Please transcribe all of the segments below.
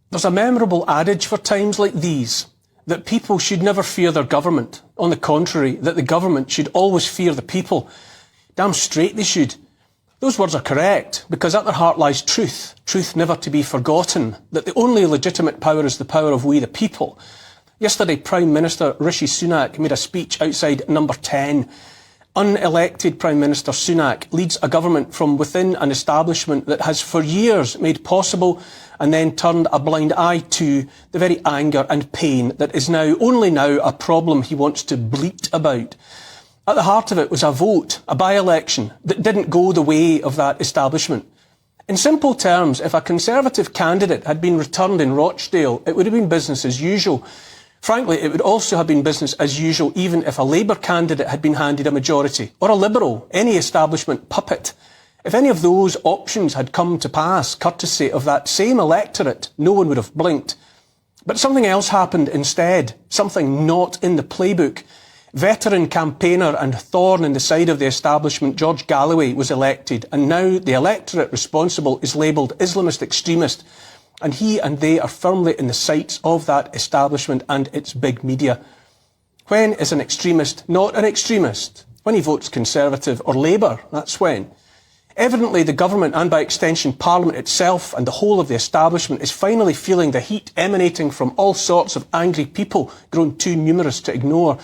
There's a memorable adage for times like these, that people should never fear their government. On the contrary, that the government should always fear the people. Damn straight they should. Those words are correct, because at their heart lies truth, truth never to be forgotten, that the only legitimate power is the power of we the people. Yesterday, Prime Minister Rishi Sunak made a speech outside Number 10. Unelected Prime Minister Sunak leads a government from within an establishment that has for years made possible and then turned a blind eye to the very anger and pain that is only now a problem he wants to bleat about. At the heart of it was a vote, a by-election, that didn't go the way of that establishment. In simple terms, if a Conservative candidate had been returned in Rochdale, it would have been business as usual. Frankly, it would also have been business as usual even if a Labour candidate had been handed a majority, or a Liberal, any establishment puppet. If any of those options had come to pass, courtesy of that same electorate, no one would have blinked. But something else happened instead, something not in the playbook. Veteran campaigner and thorn in the side of the establishment, George Galloway, was elected, and now the electorate responsible is labelled Islamist extremist, and he and they are firmly in the sights of that establishment and its big media. When is an extremist not an extremist? When he votes Conservative or Labour, that's when. Evidently, the government and by extension Parliament itself and the whole of the establishment is finally feeling the heat emanating from all sorts of angry people grown too numerous to ignore.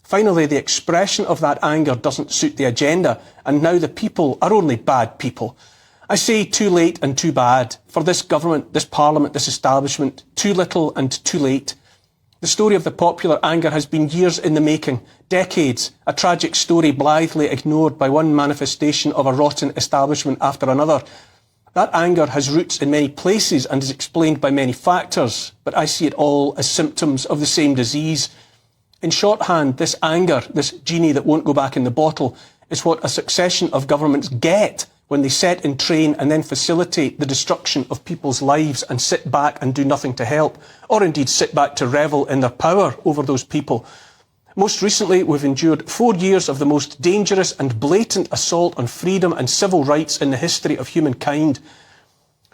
Finally, the expression of that anger doesn't suit the agenda, and now the people are only bad people. I say too late and too bad. For this government, this Parliament, this establishment, too little and too late. The story of the popular anger has been years in the making, decades, a tragic story blithely ignored by one manifestation of a rotten establishment after another. That anger has roots in many places and is explained by many factors, but I see it all as symptoms of the same disease. In shorthand, this anger, this genie that won't go back in the bottle, is what a succession of governments get when they set in train and then facilitate the destruction of people's lives and sit back and do nothing to help, or indeed sit back to revel in their power over those people. Most recently, we've endured 4 years of the most dangerous and blatant assault on freedom and civil rights in the history of humankind.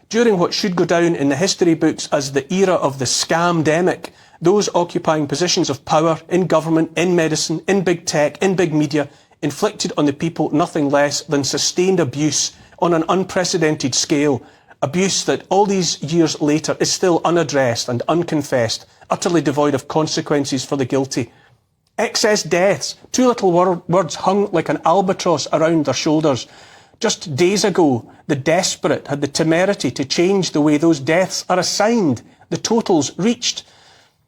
During what should go down in the history books as the era of the scamdemic, those occupying positions of power in government, in medicine, in big tech, in big media, inflicted on the people nothing less than sustained abuse on an unprecedented scale, abuse that all these years later is still unaddressed and unconfessed, utterly devoid of consequences for the guilty. Excess deaths, two little words hung like an albatross around their shoulders. Just days ago, the desperate had the temerity to change the way those deaths are assigned, the totals reached.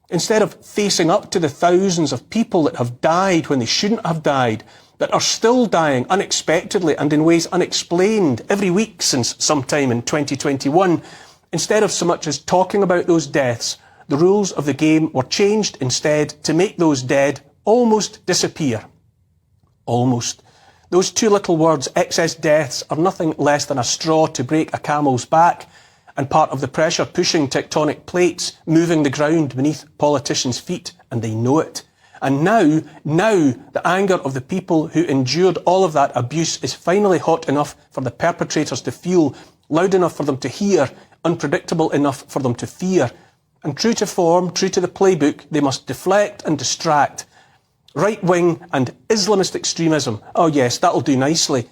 Instead of facing up to the thousands of people that have died when they shouldn't have died, that are still dying unexpectedly and in ways unexplained every week since sometime in 2021, instead of so much as talking about those deaths, the rules of the game were changed instead to make those dead almost disappear. Almost. Those two little words, excess deaths, are nothing less than a straw to break a camel's back and part of the pressure pushing tectonic plates, moving the ground beneath politicians' feet, and they know it. And now, the anger of the people who endured all of that abuse is finally hot enough for the perpetrators to feel, loud enough for them to hear, unpredictable enough for them to fear. And true to form, true to the playbook, they must deflect and distract. Right-wing and Islamist extremism, oh yes, that'll do nicely.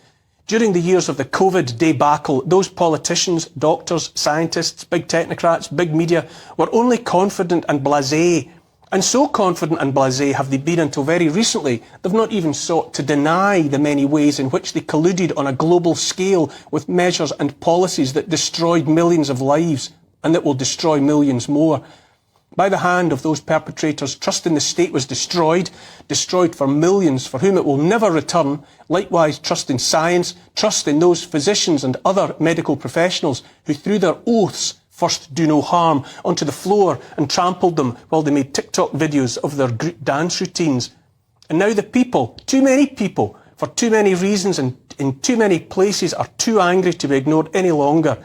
During the years of the COVID debacle, those politicians, doctors, scientists, big technocrats, big media were only confident and blasé. And so confident and blasé have they been until very recently, they've not even sought to deny the many ways in which they colluded on a global scale with measures and policies that destroyed millions of lives and that will destroy millions more. By the hand of those perpetrators, trust in the state was destroyed for millions for whom it will never return. Likewise, trust in science, trust in those physicians and other medical professionals who through their oaths first do no harm onto the floor and trampled them while they made TikTok videos of their group dance routines. And now the people, too many people, for too many reasons and in too many places are too angry to be ignored any longer.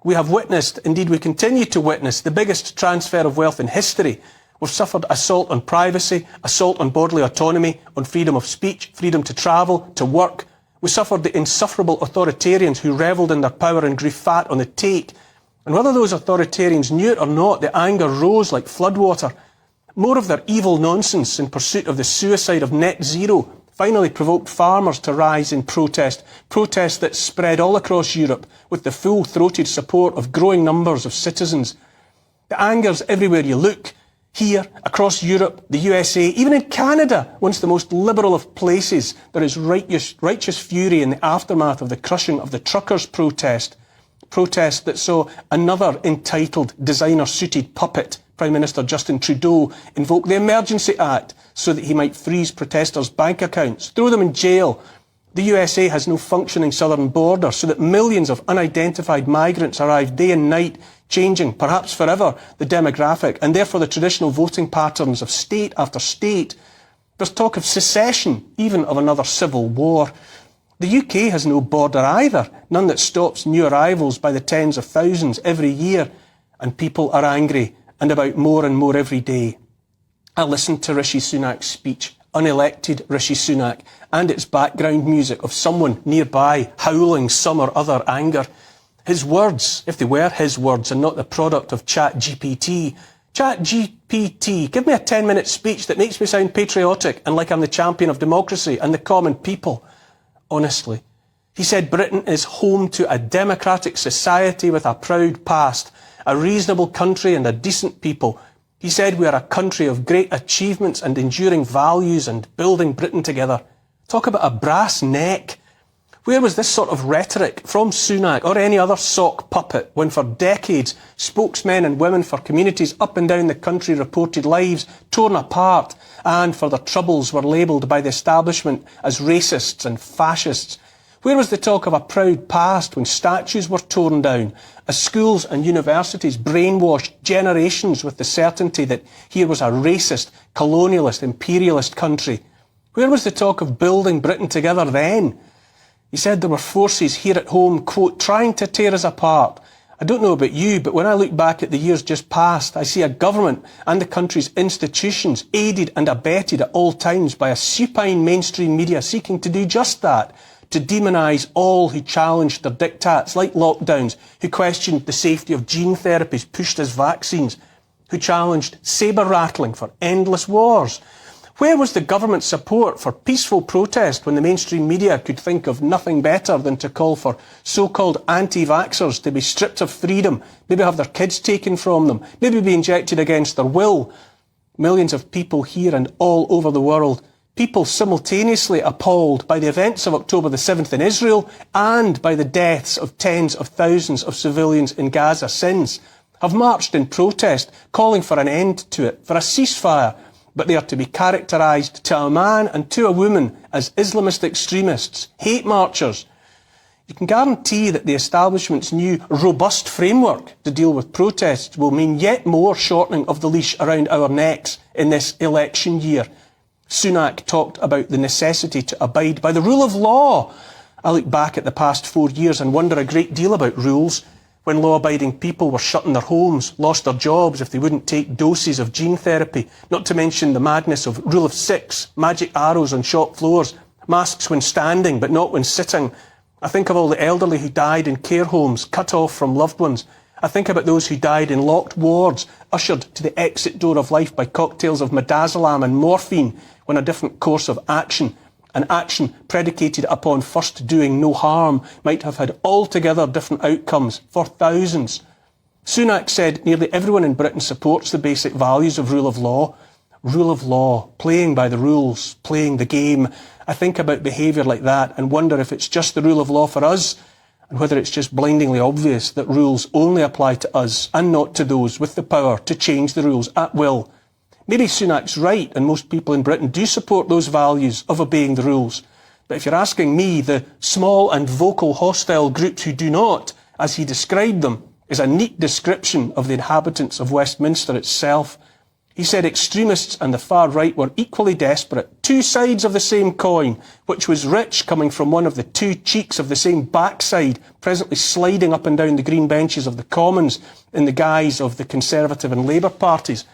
We have witnessed, indeed we continue to witness, the biggest transfer of wealth in history. We've suffered assault on privacy, assault on bodily autonomy, on freedom of speech, freedom to travel, to work. We suffered the insufferable authoritarians who revelled in their power and grew fat on the take. And whether those authoritarians knew it or not, the anger rose like floodwater. More of their evil nonsense in pursuit of the suicide of net zero finally provoked farmers to rise in protest, protests that spread all across Europe with the full-throated support of growing numbers of citizens. The anger's everywhere you look. Here, across Europe, the USA, even in Canada, once the most liberal of places, there is righteous fury in the aftermath of the crushing of the truckers' protest that saw another entitled, designer-suited puppet, Prime Minister Justin Trudeau, invoke the Emergency Act so that he might freeze protesters' bank accounts, throw them in jail. The USA has no functioning southern border, so that millions of unidentified migrants arrive day and night, changing, perhaps forever, the demographic and therefore the traditional voting patterns of state after state. There's talk of secession, even of another civil war. The UK has no border either, none that stops new arrivals by the tens of thousands every year, and people are angry, and about more and more every day. I listened to Rishi Sunak's speech, unelected Rishi Sunak, and its background music of someone nearby howling some or other anger. His words, if they were his words and not the product of ChatGPT, give me a 10-minute speech that makes me sound patriotic and like I'm the champion of democracy and the common people. Honestly. He said Britain is home to a democratic society with a proud past, a reasonable country and a decent people. He said we are a country of great achievements and enduring values and building Britain together. Talk about a brass neck. Where was this sort of rhetoric from Sunak or any other sock puppet when for decades spokesmen and women for communities up and down the country reported lives torn apart and for their troubles were labelled by the establishment as racists and fascists? Where was the talk of a proud past when statues were torn down, as schools and universities brainwashed generations with the certainty that here was a racist, colonialist, imperialist country? Where was the talk of building Britain together then? He said there were forces here at home, quote, trying to tear us apart. I don't know about you, but when I look back at the years just past, I see a government and the country's institutions aided and abetted at all times by a supine mainstream media seeking to do just that, to demonise all who challenged their diktats, like lockdowns, who questioned the safety of gene therapies pushed as vaccines, who challenged sabre-rattling for endless wars. Where was the government's support for peaceful protest when the mainstream media could think of nothing better than to call for so-called anti-vaxxers to be stripped of freedom, maybe have their kids taken from them, maybe be injected against their will? Millions of people here and all over the world, people simultaneously appalled by the events of October the 7th in Israel and by the deaths of tens of thousands of civilians in Gaza since, have marched in protest, calling for an end to it, for a ceasefire, but they are to be characterised to a man and to a woman as Islamist extremists, hate marchers. You can guarantee that the establishment's new robust framework to deal with protests will mean yet more shortening of the leash around our necks in this election year. Sunak talked about the necessity to abide by the rule of law. I look back at the past 4 years and wonder a great deal about rules. When law-abiding people were shut in their homes, lost their jobs if they wouldn't take doses of gene therapy, not to mention the madness of rule of 6, magic arrows on shop floors, masks when standing but not when sitting. I think of all the elderly who died in care homes, cut off from loved ones. I think about those who died in locked wards, ushered to the exit door of life by cocktails of midazolam and morphine, when a different course of action, an action predicated upon first doing no harm, might have had altogether different outcomes for thousands. Sunak said nearly everyone in Britain supports the basic values of rule of law, playing by the rules, playing the game. I think about behaviour like that and wonder if it's just the rule of law for us, and whether it's just blindingly obvious that rules only apply to us and not to those with the power to change the rules at will. Maybe Sunak's right, and most people in Britain do support those values of obeying the rules. But if you're asking me, the small and vocal hostile groups who do not, as he described them, is a neat description of the inhabitants of Westminster itself. He said extremists and the far right were equally desperate, two sides of the same coin, which was rich coming from one of the two cheeks of the same backside, presently sliding up and down the green benches of the Commons in the guise of the Conservative and Labour parties.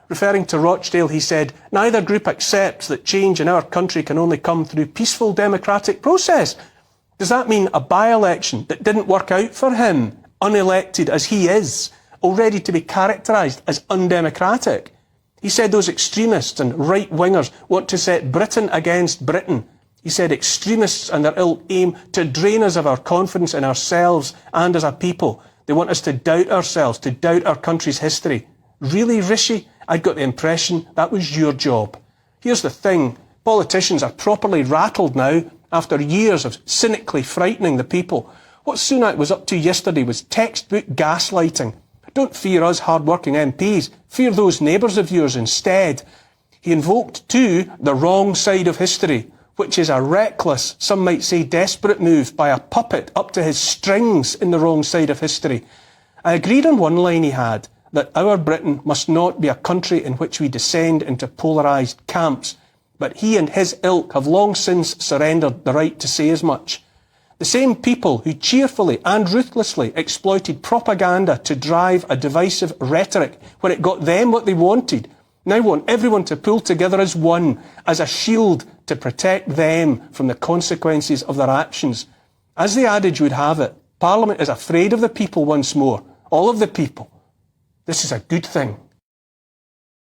Referring to Rochdale, he said, neither group accepts that change in our country can only come through peaceful democratic process. Does that mean a by-election that didn't work out for him unelected as he is, already to be characterised as undemocratic. He said those extremists and right-wingers want to set Britain against Britain. He said extremists and their ilk aim to drain us of our confidence in ourselves and as a people. They want us to doubt ourselves, to doubt our country's history. Really, Rishi? I'd got the impression that was your job. Here's the thing. Politicians are properly rattled now after years of cynically frightening the people. What Sunak was up to yesterday was textbook gaslighting. Don't fear us hard-working MPs. Fear those neighbours of yours instead. He invoked, too, the wrong side of history, which is a reckless, some might say desperate move by a puppet up to his strings in the wrong side of history. I agreed on one line he had, that our Britain must not be a country in which we descend into polarised camps, but he and his ilk have long since surrendered the right to say as much. The same people who cheerfully and ruthlessly exploited propaganda to drive a divisive rhetoric when it got them what they wanted, now want everyone to pull together as one, as a shield to protect them from the consequences of their actions. As the adage would have it, Parliament is afraid of the people once more, all of the people. This is a good thing.